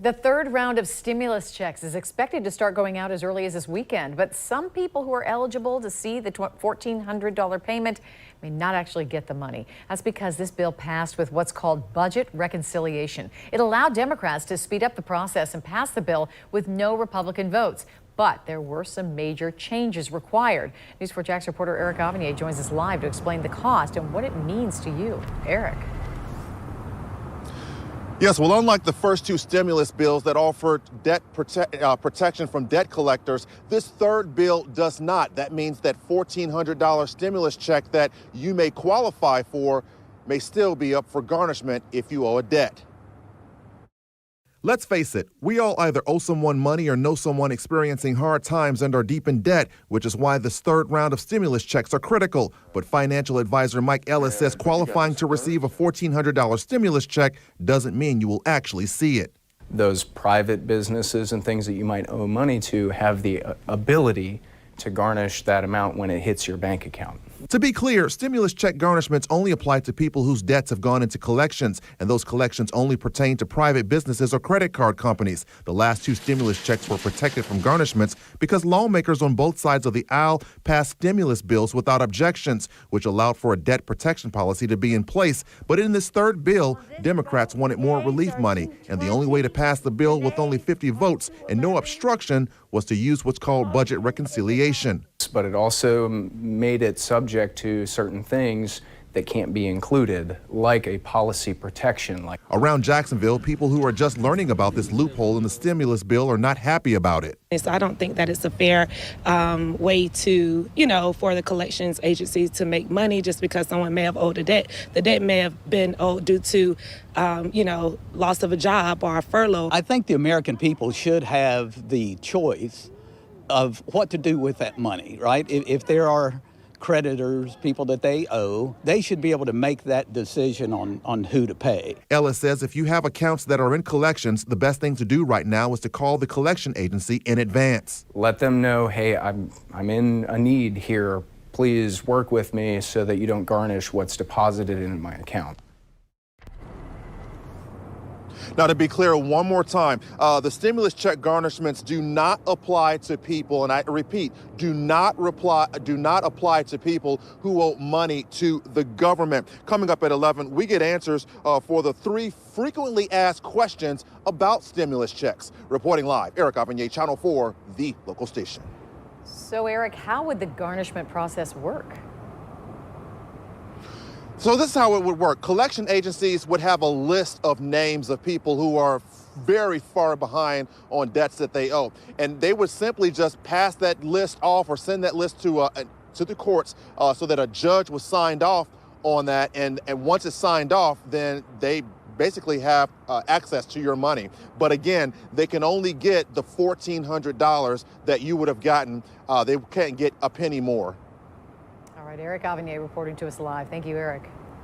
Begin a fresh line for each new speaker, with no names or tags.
The third round of stimulus checks is expected to start going out as early as this weekend, but some people who are eligible to see the $1,400 payment may not actually get the money. That's because this bill passed with what's called budget reconciliation. It allowed Democrats to speed up the process and pass the bill with no Republican votes. But there were some major changes required. News 4 Jax reporter Eric Avanier joins us live to explain the cost and what it means to you. Eric.
Yes, well, unlike the first two stimulus bills that offered debt protection from debt collectors, this third bill does not. That means that $1,400 stimulus check that you may qualify for may still be up for garnishment if you owe a debt. Let's face it, we all either owe someone money or know someone experiencing hard times and are deep in debt, which is why this third round of stimulus checks are critical. But financial advisor Mike Ellis says qualifying to receive a $1,400 stimulus check doesn't mean you will actually see it.
Those private businesses and things that you might owe money to have the ability to garnish that amount when it hits your bank account.
To be clear, stimulus check garnishments only apply to people whose debts have gone into collections, and those collections only pertain to private businesses or credit card companies. The last two stimulus checks were protected from garnishments because lawmakers on both sides of the aisle passed stimulus bills without objections, which allowed for a debt protection policy to be in place. But in this third bill, Democrats wanted more relief money, and the only way to pass the bill with only 50 votes and no obstruction was to use what's called budget reconciliation.
But it also made it subject to certain things that can't be included, like a policy protection.
Around Jacksonville, people who are just learning about this loophole in the stimulus bill are not happy about it.
So I don't think that it's a fair way to, for the collections agencies to make money just because someone may have owed a debt. The debt may have been owed due to, loss of a job or a furlough.
I think the American people should have the choice of what to do with that money, right? If there are creditors, people that they owe, they should be able to make that decision on who to pay.
Ellis says if you have accounts that are in collections, the best thing to do right now is to call the collection agency in advance.
Let them know, hey, I'm in a need here. Please work with me so that you don't garnish what's deposited in my account.
Now, to be clear one more time, the stimulus check garnishments do not apply to people, and I repeat, do not apply to people who owe money to the government. Coming up at 11, we get answers for the 3 frequently asked questions about stimulus checks. Reporting live, Eric Avanier, Channel 4, the local station.
So, Eric, how would the garnishment process work?
So this is how it would work. Collection agencies would have a list of names of people who are very far behind on debts that they owe. And they would simply just pass that list off or send that list to the courts so that a judge was signed off on that. And once it's signed off, then they basically have access to your money. But again, they can only get the $1,400 that you would have gotten. They can't get a penny more.
All right, Eric Avanier reporting to us live. Thank you, Eric.